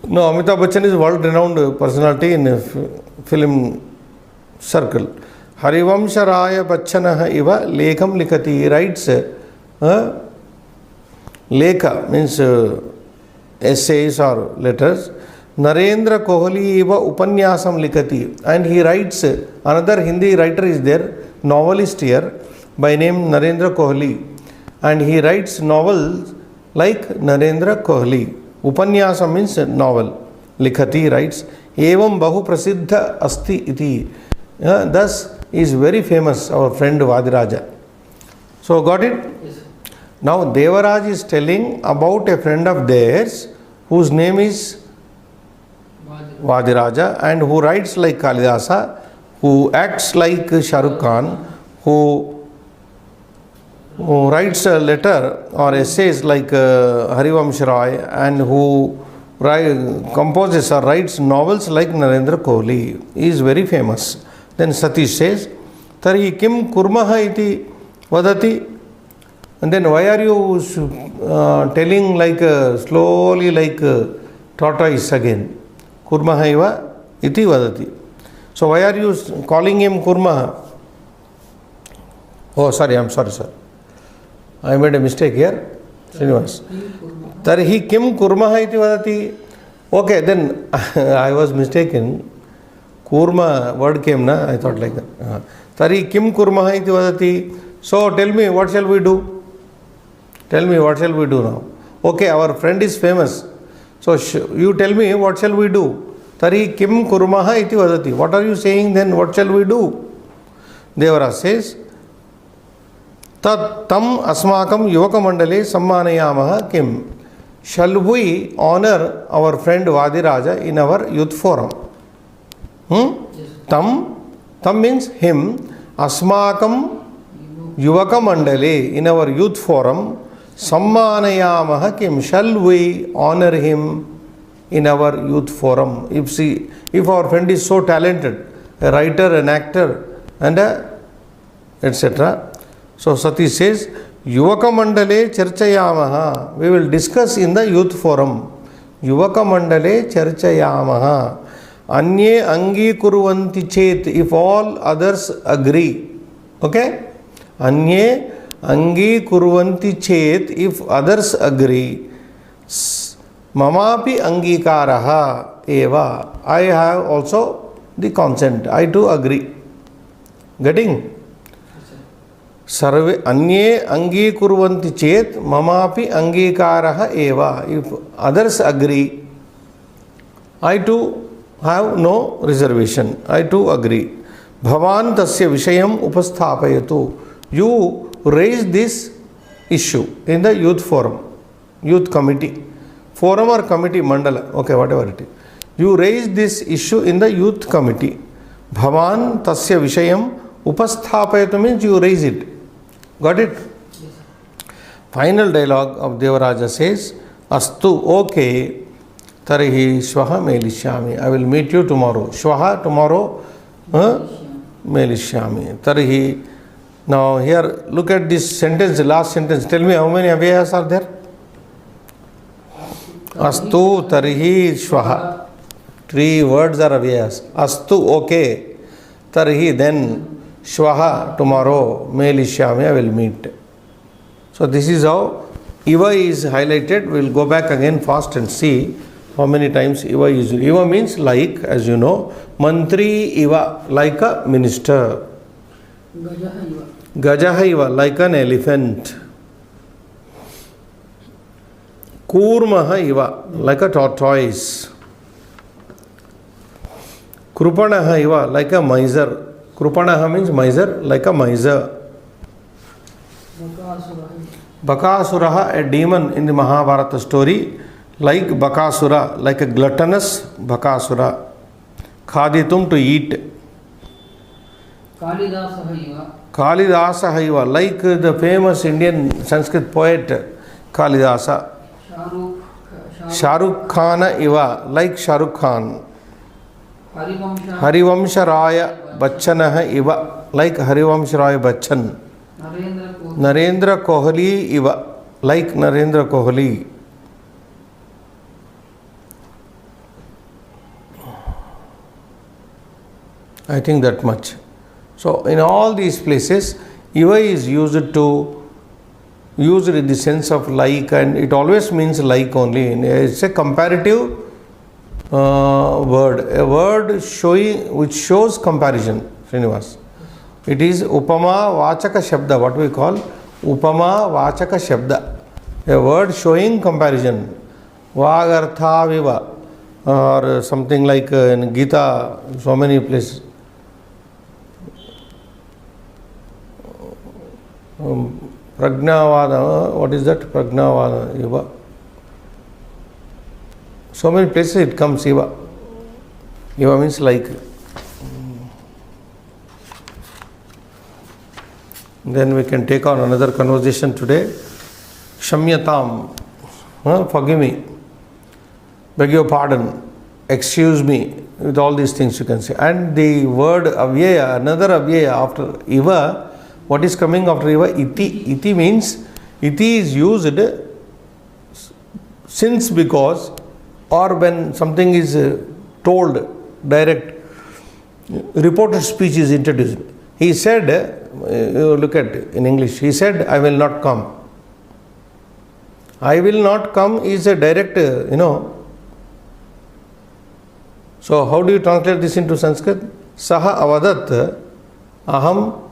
No, Amitabh Bachchan is a world-renowned personality in film circle. Harivamsharaya Bachchanaha iva lekam likati. He writes lekha, means essays or letters. Narendra Kohli iva upanyasam likati. And he writes, another Hindi writer is there, novelist here, by name Narendra Kohli. And he writes novels like Narendra Kohli. Upanyasam means novel. Likhati writes, Evam bahu prasiddha asti iti. Thus is very famous, our friend Vadiraja. So got it? Yes, sir. Now Devaraj is telling about a friend of theirs whose name is Vadiraja and who writes like Kalidasa, who acts like Shahrukh Khan, who writes a letter or essays like Harivamsharaya, and who composes or writes novels like Narendra Kohli. He is very famous. Then Satish says, Tari kim kurmaha iti vadati. And then why are you telling like slowly like tortoise again? Kurmaha iva iti vadati. So why are you calling him Kurmaha? Oh, sorry, I'm sorry, sir. I made a mistake here. Srinivas. Tarhi kim Kurmaha iti vadati. Okay, then I was mistaken. Kurma word came, na? I thought like that. Tari kim Kurmaha iti vadati. So tell me, what shall we do? Tell me, what shall we do now? Okay, our friend is famous. So you tell me, what shall we do? Tari kim kurmaha iti vadati. What are you saying then? What shall we do? Devara says, Tat tam asmakam yuvaka mandale sammanayamaha kim. Shall we honor our friend Vadiraja in our youth forum? Tam means him. Asmakam yuvaka mandale, in our youth forum. Sammanayamaha kim. Shall we honor him in our youth forum? If our friend is so talented, a writer, an actor, and etc. So Sati says, Yuvaka Mandale Charchayamaha. We will discuss in the youth forum. Yuvaka Mandale Charchayamaha. Anye Angi Kuruvanti Chet. If all others agree. Okay? Anye Angi Kuruvanti Chet. If others agree. Mamapi Angikaraha Eva. I have also the consent. I too agree. Getting? सर्वे अन्ये अंगीकुर्वन्ति चेत ममापि अंगीकारः एव. If others agree, I too have no reservation. I too agree. Bhavan tasya vishayam upasthapayatu. You raise this issue in the youth forum, youth committee, forum or committee, mandala, okay, whatever it is. You raise this issue in the youth committee. Bhavan tasya vishayam upasthapayatu means you raise it. Got it? Yes. Final dialogue of Devaraja says, Astu, okay, tarihi shvaha melishyami. I will meet you tomorrow. Shvaha, tomorrow, melishyami. Tarihi. Now here, look at this sentence, the last sentence. Tell me how many avyayas are there? Astu, tarihi, shvaha. 3 words are avyayas. Astu, okay. Tarihi, then. Shvaha, tomorrow, melishyami, I will meet. So this is how Iva is highlighted. We will go back again fast and see how many times Iva is used. Iva means like, as you know. Mantri Iva, like a minister. Gajaha iva. Gajaha Iva, like an elephant. Kurmaha Iva, like a tortoise. Krupanaha Iva, like a miser. Krupanaha means miser, like a miser. Bakasuraha, a demon in the Mahabharata story, like Bakasura, like a gluttonous Bakasura. Khaditum, to eat. Kalidasaha iva, like the famous Indian Sanskrit poet Kalidasa. Shahrukh Khana iva, like Shahrukh Khan. Harivamsha Raya Bachchanaha iva, like Harivamsha Raya Bachchan. Narendra Kohli iva, like Narendra Kohli. I think that much. So in all these places, iva is used in the sense of like, and it always means like only. It's a comparative word, a word showing, which shows comparison. Srinivas, it is upama vachaka shabda, what we call upama vachaka shabda, a word showing comparison. Vagartha viva, or something like in Gita, so many places. Pragnavada, what is that? Pragnavada iva. So many places it comes iva. Iva means like. Then we can take on another conversation today. Shamyatam, forgive me, beg your pardon, excuse me, with all these things you can say. And the word avyaya, another avyaya after iva, what is coming after iva? Iti. Iti means, iti is used since, because, or when something is told, direct, reported speech is introduced. He said, look at in English, he said, I will not come. I will not come is a direct, So how do you translate this into Sanskrit? Saha avadat aham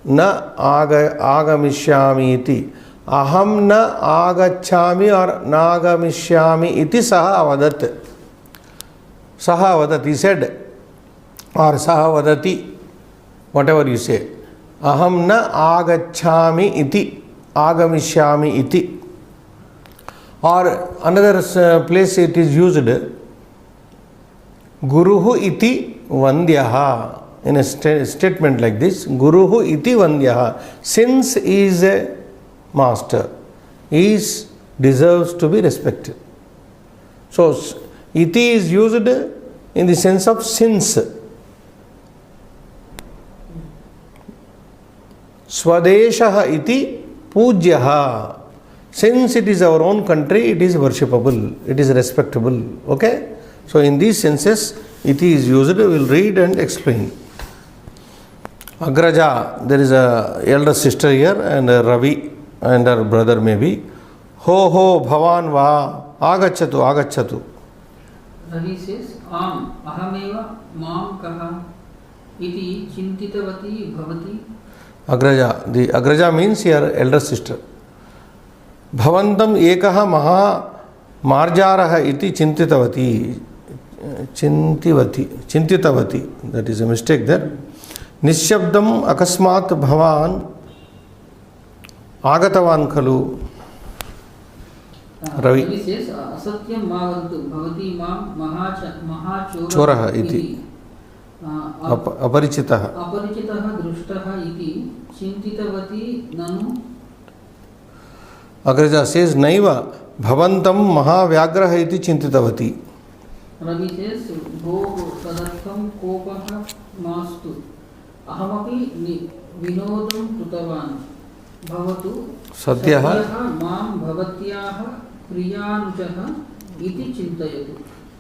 na agamishyami iti. Aham na agacchami or na agamishyami iti saha avadat. Saha avadat, he said, or saha vadati, whatever you say. Aham na agacchami iti, agamishyami iti. Or another place it is used, Guruhu iti vandyaha. In a statement like this, Guruhu iti vandyaha. Since he is a master, he deserves to be respected. So, iti is used in the sense of since. Swadeshaha iti pujyaha. Since it is our own country, it is worshipable, it is respectable. Okay? So, in these senses, iti is used. We will read and explain. Agraja, there is a elder sister here, and Ravi and her brother maybe. Ho ho bhavan va agachatu agachatu. Ravi says, ahameva mam kaha iti chintitavati bhavati. Agraja. The Agraja means your elder sister. Bhavantam ekaha maha marjaraha iti chintitavati. Chintitavati. That is a mistake there. Nishabdam akasmat bhavan agatavan khalu. Ravi. Ravi says, Asatyam mavantu bhavati mam choraha iti. Aparichitaha. Aparichitaha drushtaha iti chintitavati nanu. Agraja says, Naiva bhavantam mahavyagraha iti chintitavati. Ravi says, Go tadartham kopaha mastu. Ahamapi vinodam krutavan. Bhavatu Satyaha mam bhavatyaha priyanujaha iti chintayatu.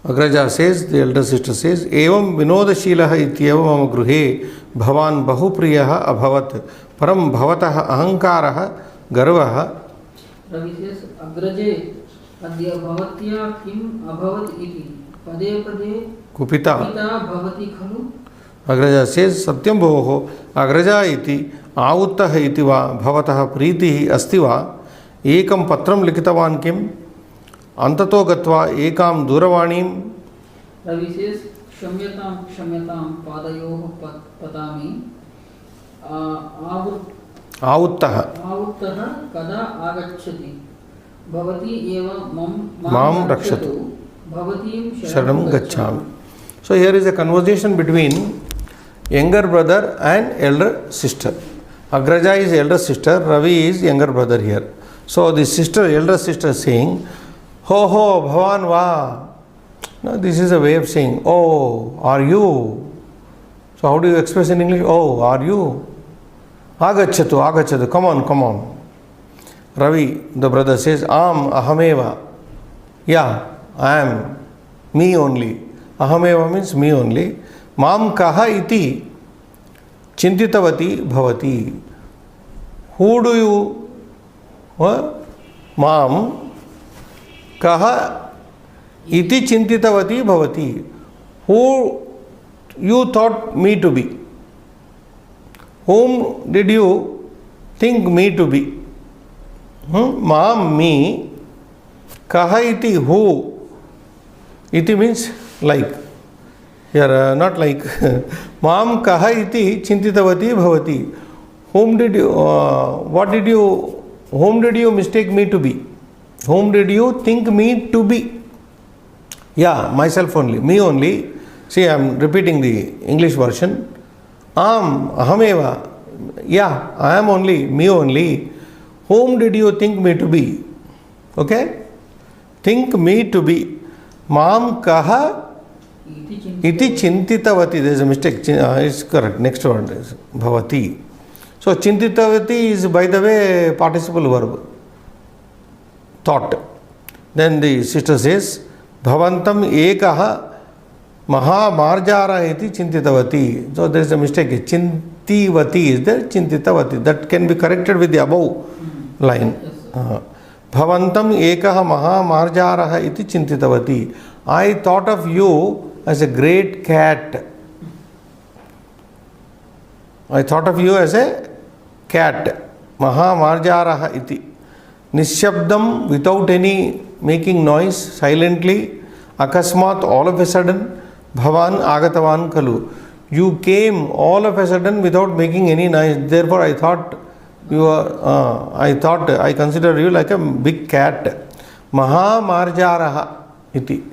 Agraja says, the elder sister says, Evam vinodashilaha ityeva mama gruhe bhavan bahupriyaha abhavat param bhavataha ahankaraha garvaha. Ravi says, Agraje adya bhavatya kim abhavat iti pade pade Kupita. bhavati khalu. Agraja says, Satyam bhoho Agraja iti आउत्तः इति वा भवतः प्रीतिः अस्ति वा एकं पत्रं लिखितवान् किम् अन्ततो गत्वा एकां दूरवाणीं. Ravi says, क्षम्यतां पादयोः पतामि आउत्तः कदा आगच्छति भवती एव मां रक्षतु भवतीं शरणं गच्छामि. So here is a conversation between younger brother and elder sister. Agraja is elder sister, Ravi is younger brother here. So the elder sister saying, Ho ho bhavan va. Now this is a way of saying, oh, are you? So how do you express in English? Oh, are you? Agachatu, come on. Ravi, the brother says, ahameva. Yeah, I am. Me only. Ahameva means me only. Mam kaha iti chintitavati bhavati. Who do you? Mam kaha iti chintitavati bhavati. Who you thought me to be? Whom did you think me to be? Mam, me. Kaha iti, who? Iti means like. Here, not like. Mam kaha iti chintitavati bhavati. Whom did you mistake me to be? Whom did you think me to be? Yeah, myself only, me only. See, I am repeating the English version. Ahameva. Yeah, I am only, me only. Whom did you think me to be? Okay? Think me to be. Mam kaha iti chintitavati. There is a mistake. It's correct. Next word is bhavati. So chintitavati is, by the way, participle verb. Thought. Then the sister says, Bhavantam ekaha maha marjara iti chintitavati. So there is a mistake. Chintivati is there, chintitavati. That can be corrected with the above line. Bhavantam ekaha maha marjara iti chintitavati. I thought of you as a great cat. I thought of you as a cat. Maha marjara iti. Nishabdam, without any making noise, silently. Akasmat, all of a sudden. Bhavan agatavan kalu. You came all of a sudden without making any noise. Therefore, I thought I consider you like a big cat. Maha marjaraha iti.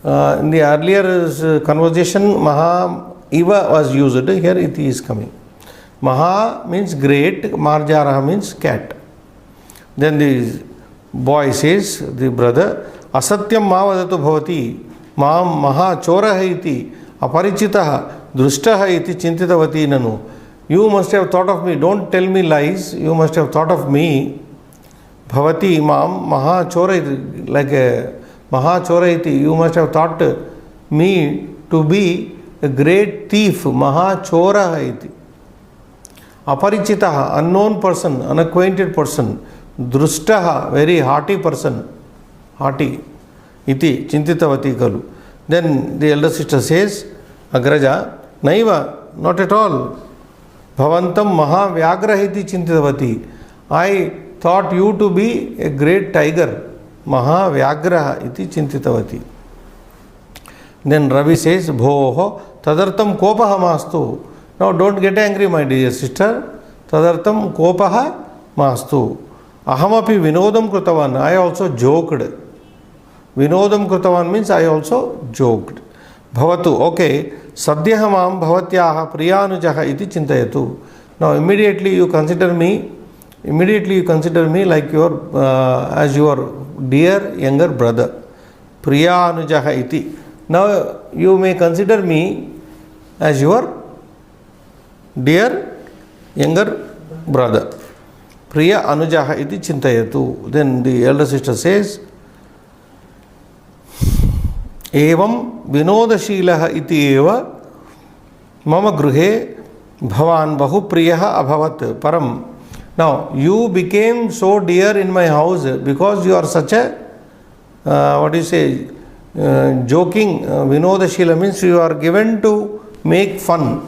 In the earlier conversation, Maha Iva was used. Here iti is coming. Maha means great. Marjaraha means cat. Then the boy says, the brother, Asatyam mavadatu bhavati. Maam maha choraha iti. Aparichitaha. Drushtaha iti chintitavati nanu. You must have thought of me. Don't tell me lies. You must have thought of me. Bhavati maam maha chora iti. Like a maha chora iti. You must have thought me to be a great thief. Maha choraha iti. Aparichitaha. Unknown person. Unacquainted person. Drushtaha. Very haughty person. Haughty. Iti chintitavati kalu. Then the elder sister says, Agraja, Naiva, not at all. Bhavantam Mahavyagra iti chintitavati. I thought you to be a great tiger. Mahavyagra iti chintitavati. Then Ravi says, Bhoho tadartam kopaha mastu. Now don't get angry, my dear sister. Tadartam kopaha mastu. Ahamapi vinodam krutavan. I also joked. Vinodam krutavan means I also joked. Bhavatu. Okay. Sadhyaha mam bhavatyaha priyanujaha iti chintayatu. Now immediately you consider me like your as your dear younger brother. Priyanujaha iti. Now you may consider me as your dear younger brother. Priya anujaha iti chintayatu. Then the elder sister says, Evam vinodashilaha iti eva mama gruhe bhavan bahu priyaha abhavat param. Now you became so dear in my house because you are such a joking. Vinodashila means you are given to make fun.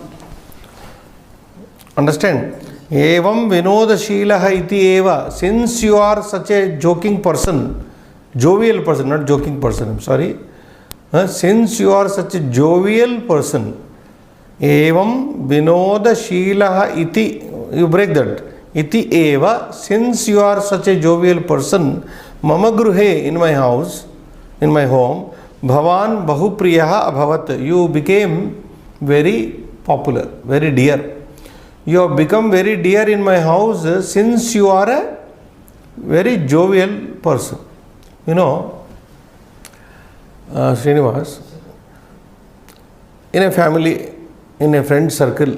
Understand? Evam vinodashilaha iti eva. Since you are such a joking person, jovial person, not joking person, I'm sorry. Since you are such a jovial person, evam vinodashilaha iti, you break that. Iti eva, since you are such a jovial person, mama gruhe, in my house, in my home, bhavan bahu priyaha abhavat. You became very popular, very dear. You have become very dear in my house since you are a very jovial person. You know, Srinivas, in a family, in a friend circle,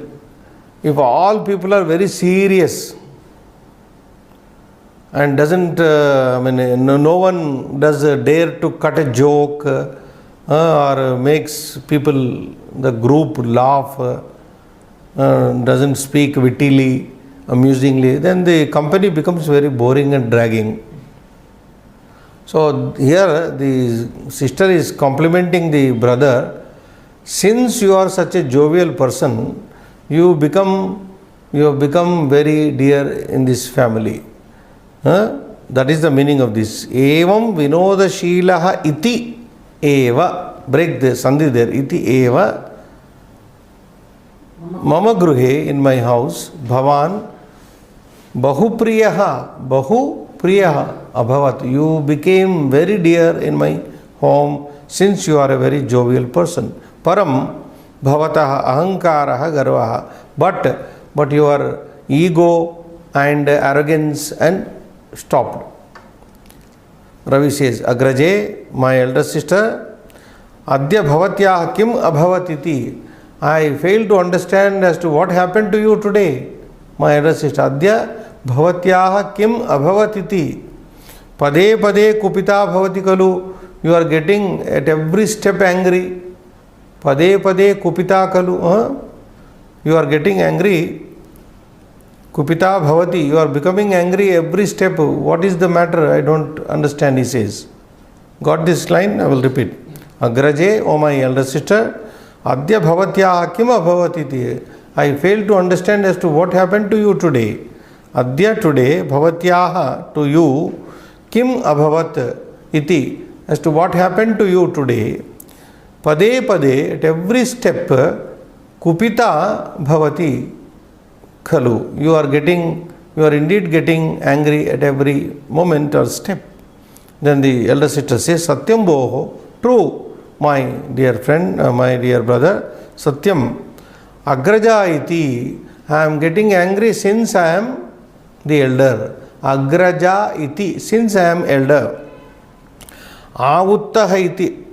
if all people are very serious and doesn't, no one does dare to cut a joke or makes people, the group laugh, doesn't speak wittily, amusingly, then the company becomes very boring and dragging. So here the sister is complimenting the brother. Since you are such a jovial person, you have become very dear in this family. That is the meaning of this. Evam vinodashilaha iti eva. Break the sandhi there. Iti eva. Mama gruhe, in my house, bhavan bahu priyaha abhavat. You became very dear in my home since you are a very jovial person. Param bhavataha ahankaraha garvaha. But your ego and arrogance and stopped. Ravi says, Agraje, my elder sister, adya bhavatyaha kim abhavatiti. I fail to understand as to what happened to you today. My elder sister, adya bhavatyaha kim abhavatiti. Pade pade kupita bhavati kalu. You are getting at every step angry. Pade pade kupita kalu. You are getting angry. Kupita bhavati. You are becoming angry every step. What is the matter? I don't understand, he says. Got this line? I will repeat. Agraje, O my elder sister, adya bhavatyaha kim abhavatiti. I fail to understand as to what happened to you today. Adya, today, bhavatyaha, to you, kim abhavat iti, as to what happened to you today. Pade pade, at every step, kupita bhavati khalu. You are indeed getting angry at every moment or step. Then the elder sister says, Satyam boho, true, my dear friend, my dear brother, Satyam, agraja iti, I am getting angry since I am the elder. Agraja iti, since I am elder. Avuttaha iti,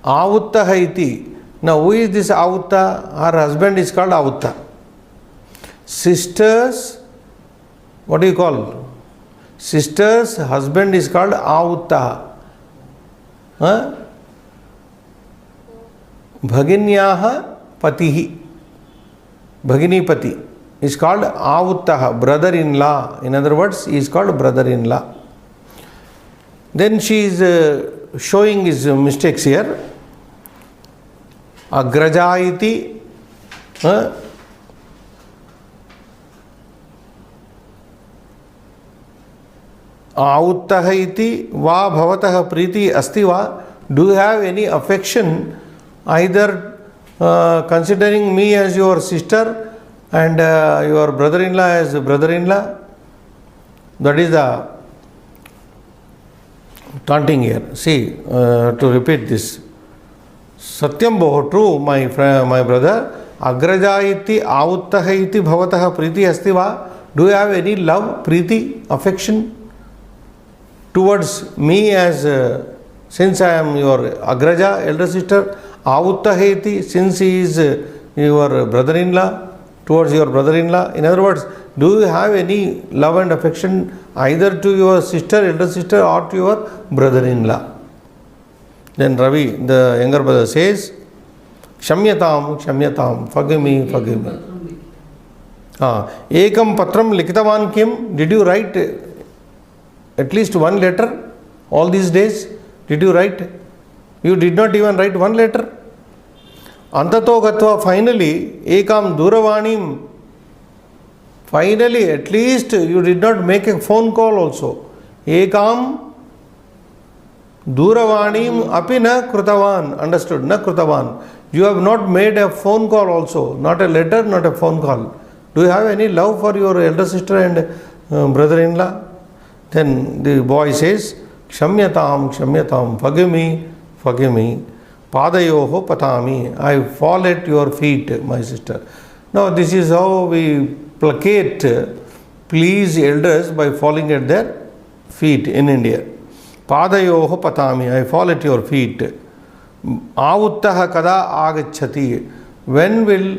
avuttaha iti. Now who is this avutta? Her husband is called avutta. Sisters, what do you call? Sister's husband is called avutta. Bhaginyaha patihi. Bhagini pati is called avuttaha, brother-in-law. In other words, he is called brother-in-law. Then she is showing his mistakes here. Agraja iti. Auttaha iti va bhavatah priti asti va? Do you have any affection, either considering me as your sister and your brother-in-law as brother-in-law? That is the taunting here. See, to repeat this. Satyam boho, true, my brother. Agraja iti auttaha iti bhavatah priti asti va? Do you have any love, priti, affection towards me as since I am your agraja, elder sister? Auttaha iti, since he is your brother-in-law, towards your brother-in-law. In other words, do you have any love and affection either to your sister, elder sister, or to your brother-in-law? Then Ravi, the younger brother, says, Shamyatam, Shamyatam, forgive me, forgive me. Ekam patram likitavan kim? Did you write at least one letter all these days? Did you write? You did not even write one letter. Antato gatva, finally, ekam duravanim. Finally, at least you did not make a phone call also. Ekam duravanim api na krutavan. Understood? Na krutavan. You have not made a phone call also. Not a letter, not a phone call. Do you have any love for your elder sister and brother-in-law? Then the boy says, Shamyatam, Shamyatam, forgive me, forgive me. Padayoho patami, I fall at your feet, my sister. Now this is how we placate, please elders by falling at their feet in India. Padayoho patami, I fall at your feet. Avuttaha kada agacchati, when will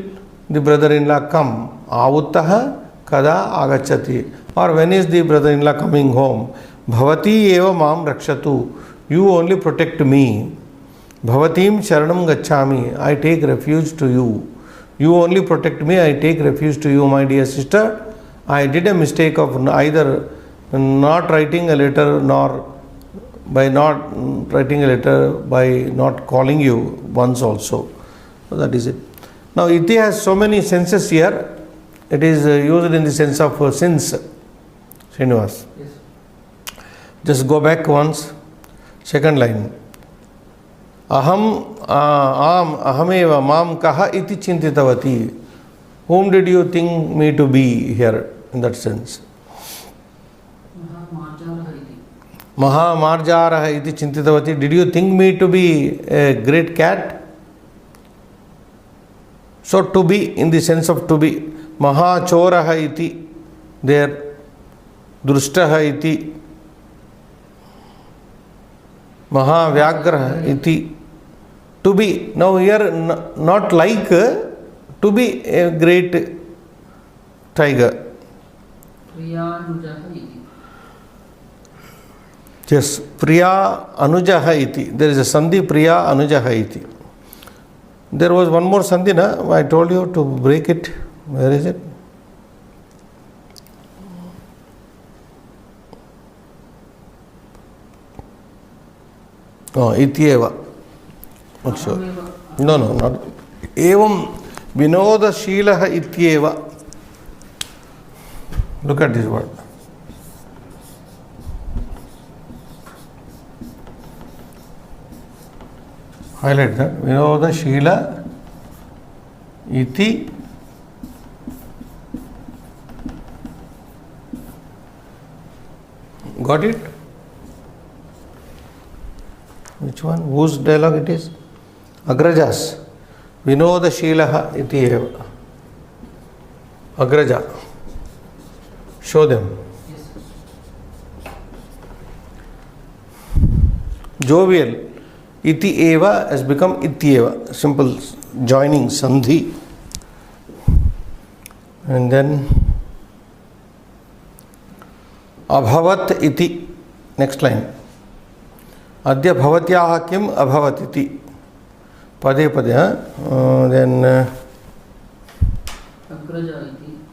the brother-in-law come? Avuttaha kada agacchati, or when is the brother-in-law coming home? Bhavati eva mam rakshatu, you only protect me. Bhavatim sharanam gacchami, I take refuge to you. You only protect me, I take refuge to you, my dear sister. I did a mistake of either not writing a letter by not calling you once also. So that is it. Now iti has so many senses here. It is used in the sense of sins. Srinivas. Yes. Just go back once. Second line. Ahameva mam kaha iti chintitavati. Whom did you think me to be here in that sense? Mahamarjaraha iti chintitavati. Did you think me to be a great cat? So to be, in the sense of to be. Mahachoraha iti. There. Drushtaha iti. Mahavyagraha iti. To be. Now here not like, to be a great tiger. Yes, Priya Anujaha iti. There is a Sandhi Priya Anujaha iti. There was one more Sandhi, na? I told you to break it. Where is it? Oh, Ityeva. Not sure. No, not. Evam Vinoda Shilaha Ityeva. Look at this word. Highlight that. Vinoda Shila Iti got it? Which one? Whose dialogue it is? Agrajas. Vinoda Shilaha iti eva. Agraja. Show them. Jovial. Iti eva has become ityeva. Simple joining, sandhi. And then abhavat iti. Next line. Adya bhavatyaha kim abhavat iti. Pade pade. Then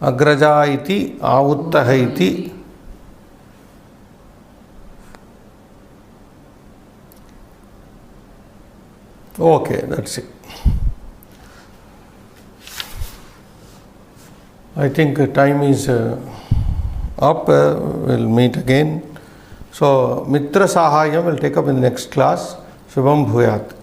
agraja iti. Avuttaha iti. Okay, that's it. I think time is up. We'll meet again. So, Mitra Sahayam will take up in the next class. Shubham Bhuyat.